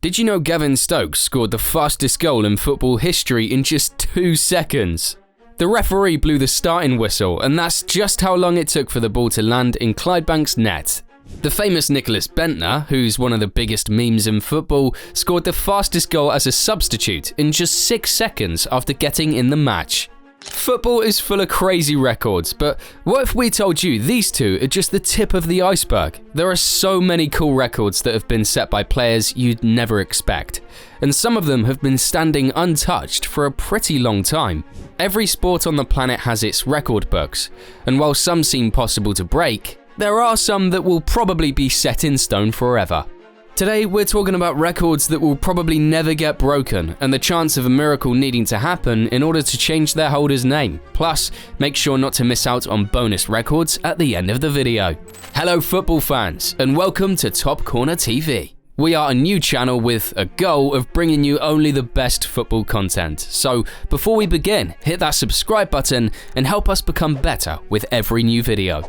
Did you know Gavin Stokes scored the fastest goal in football history in just 2 seconds? The referee blew the starting whistle, and that's just how long it took for the ball to land in Clydebank's net. The famous Nicholas Bentner, who's one of the biggest memes in football, scored the fastest goal as a substitute in just 6 seconds after getting in the match. Football is full of crazy records, but what if we told you these two are just the tip of the iceberg? There are so many cool records that have been set by players you'd never expect, and some of them have been standing untouched for a pretty long time. Every sport on the planet has its record books, and while some seem possible to break, there are some that will probably be set in stone forever. Today, we're talking about records that will probably never get broken and the chance of a miracle needing to happen in order to change their holder's name. Plus, make sure not to miss out on bonus records at the end of the video. Hello football fans, and welcome to Top Corner TV. We are a new channel with a goal of bringing you only the best football content. So before we begin, hit that subscribe button and help us become better with every new video.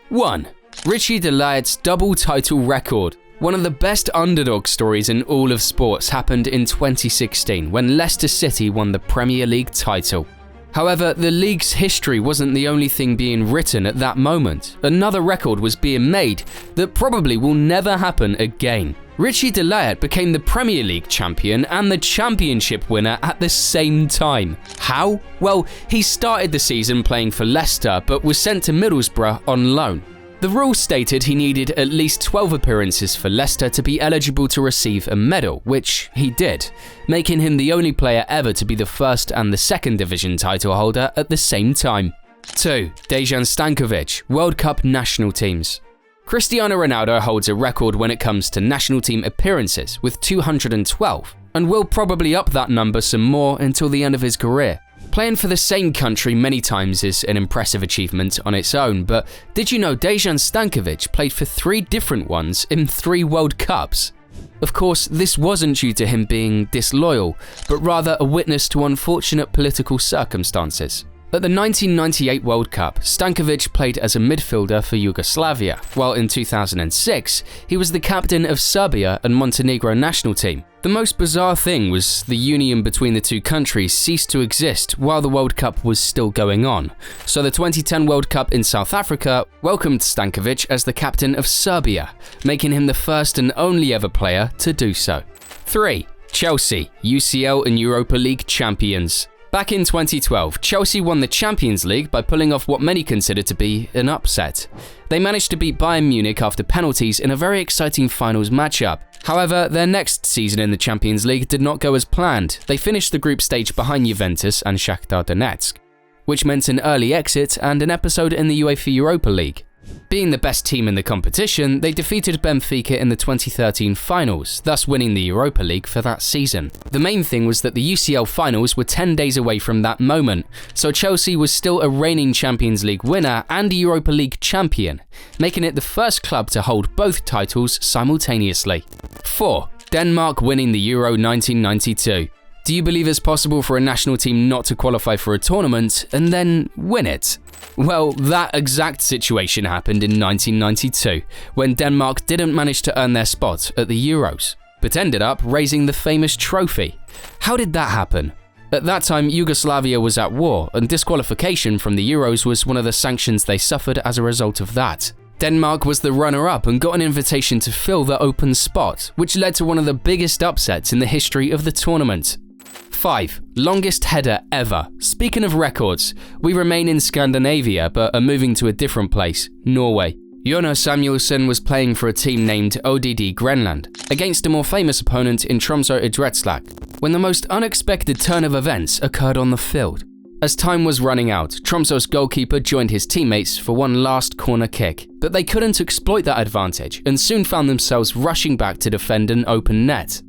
1. Richie de Laet's double title record. One of the best underdog stories in all of sports happened in 2016 when Leicester City won the Premier League title. However, the league's history wasn't the only thing being written at that moment. Another record was being made that probably will never happen again. Richie de Laet became the Premier League champion and the championship winner at the same time. How? Well, he started the season playing for Leicester but was sent to Middlesbrough on loan. The rules stated he needed at least 12 appearances for Leicester to be eligible to receive a medal, which he did, making him the only player ever to be the first and the second division title holder at the same time. 2. Dejan Stankovic, World Cup national teams. Cristiano Ronaldo holds a record when it comes to national team appearances with 212, and will probably up that number some more until the end of his career. Playing for the same country many times is an impressive achievement on its own, but did you know Dejan Stankovic played for 3 different ones in 3 World Cups? Of course, this wasn't due to him being disloyal, but rather a witness to unfortunate political circumstances. At the 1998 World Cup, Stankovic played as a midfielder for Yugoslavia, while in 2006, he was the captain of Serbia and Montenegro national team. The most bizarre thing was the union between the two countries ceased to exist while the World Cup was still going on, so the 2010 World Cup in South Africa welcomed Stankovic as the captain of Serbia, making him the first and only ever player to do so. 3. Chelsea, UCL and Europa League champions. Back in 2012, Chelsea won the Champions League by pulling off what many consider to be an upset. They managed to beat Bayern Munich after penalties in a very exciting finals matchup. However, their next season in the Champions League did not go as planned. They finished the group stage behind Juventus and Shakhtar Donetsk, which meant an early exit and an episode in the UEFA Europa League. Being the best team in the competition, they defeated Benfica in the 2013 finals, thus winning the Europa League for that season. The main thing was that the UCL finals were 10 days away from that moment, so Chelsea was still a reigning Champions League winner and a Europa League champion, making it the first club to hold both titles simultaneously. 4. Denmark winning the Euro 1992. Do you believe it's possible for a national team not to qualify for a tournament and then win it? Well, that exact situation happened in 1992, when Denmark didn't manage to earn their spot at the Euros, but ended up raising the famous trophy. How did that happen? At that time, Yugoslavia was at war, and disqualification from the Euros was one of the sanctions they suffered as a result of that. Denmark was the runner-up and got an invitation to fill the open spot, which led to one of the biggest upsets in the history of the tournament. 5. Longest header ever. Speaking of records, we remain in Scandinavia but are moving to a different place, Norway. Jonas Samuelsson was playing for a team named ODD Grenland, against a more famous opponent in Tromsø Idrettslag, when the most unexpected turn of events occurred on the field. As time was running out, Tromsø's goalkeeper joined his teammates for one last corner kick, but they couldn't exploit that advantage and soon found themselves rushing back to defend an open net.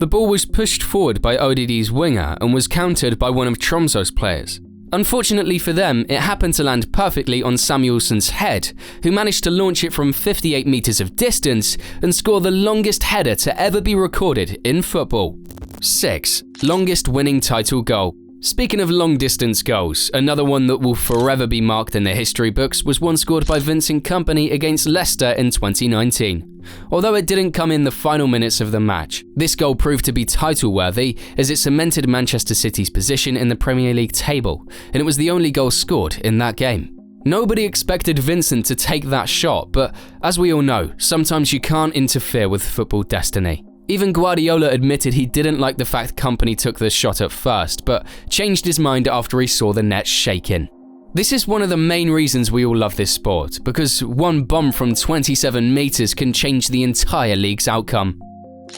The ball was pushed forward by ODD's winger and was countered by one of Tromsø's players. Unfortunately for them, it happened to land perfectly on Samuelsson's head, who managed to launch it from 58 meters of distance and score the longest header to ever be recorded in football. 6. Longest winning title goal. Speaking of long-distance goals, another one that will forever be marked in the history books was one scored by Vincent Kompany against Leicester in 2019. although it didn't come in the final minutes of the match. This goal proved to be title-worthy as it cemented Manchester City's position in the Premier League table, and it was the only goal scored in that game. Nobody expected Vincent to take that shot, but as we all know, sometimes you can't interfere with football destiny. Even Guardiola admitted he didn't like the fact Kompany took the shot at first, but changed his mind after he saw the net shaking. This is one of the main reasons we all love this sport, because one bomb from 27 meters can change the entire league's outcome.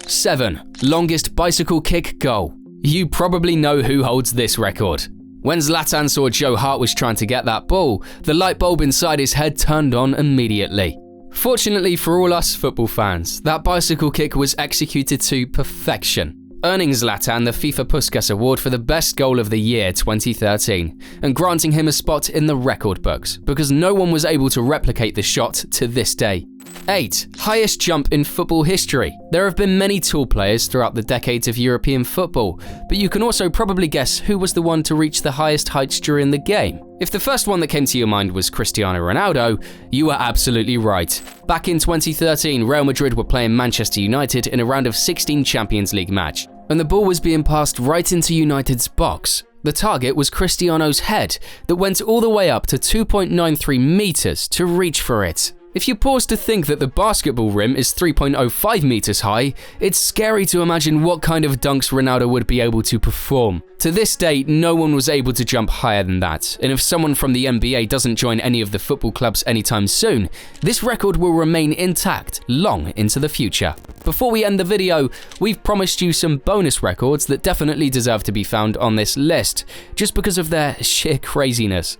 7. Longest bicycle kick goal. You probably know who holds this record. When Zlatan saw Joe Hart was trying to get that ball, the light bulb inside his head turned on immediately. Fortunately for all us football fans, that bicycle kick was executed to perfection, earning Zlatan the FIFA Puskas Award for the best goal of the year 2013, and granting him a spot in the record books, because no one was able to replicate the shot to this day. 8. Highest jump in football history. There have been many tall players throughout the decades of European football, but you can also probably guess who was the one to reach the highest heights during the game. If the first one that came to your mind was Cristiano Ronaldo, you were absolutely right. Back in 2013, Real Madrid were playing Manchester United in a round of 16 Champions League match, and the ball was being passed right into United's box. The target was Cristiano's head that went all the way up to 2.93 meters to reach for it. If you pause to think that the basketball rim is 3.05 meters high, it's scary to imagine what kind of dunks Ronaldo would be able to perform. To this day, no one was able to jump higher than that, and if someone from the NBA doesn't join any of the football clubs anytime soon, this record will remain intact long into the future. Before we end the video, we've promised you some bonus records that definitely deserve to be found on this list, just because of their sheer craziness.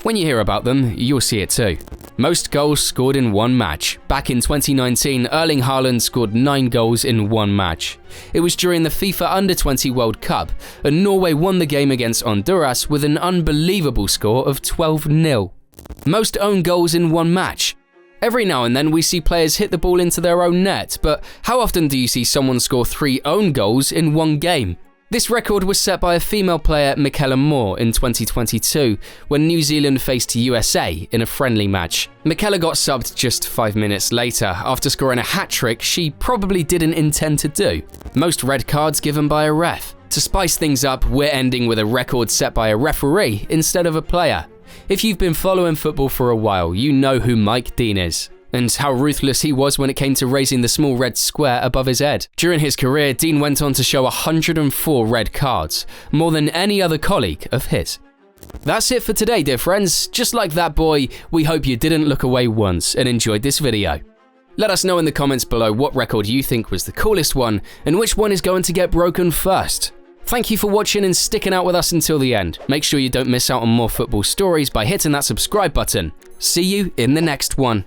When you hear about them, you'll see it too. Most goals scored in one match. Back in 2019, Erling Haaland scored 9 goals in one match. It was during the FIFA Under-20 World Cup, and Norway won the game against Honduras with an unbelievable score of 12-0. Most own goals in one match. Every now and then we see players hit the ball into their own net, but how often do you see someone score 3 own goals in one game? This record was set by a female player, Michaela Moore, in 2022, when New Zealand faced USA in a friendly match. Michaela got subbed just 5 minutes later, after scoring a hat-trick she probably didn't intend to do. Most red cards given by a ref. To spice things up, we're ending with a record set by a referee instead of a player. If you've been following football for a while, you know who Mike Dean is, and how ruthless he was when it came to raising the small red square above his head. During his career, Dean went on to show 104 red cards, more than any other colleague of his. That's it for today, dear friends. Just like that boy, we hope you didn't look away once and enjoyed this video. Let us know in the comments below what record you think was the coolest one, and which one is going to get broken first. Thank you for watching and sticking out with us until the end. Make sure you don't miss out on more football stories by hitting that subscribe button. See you in the next one.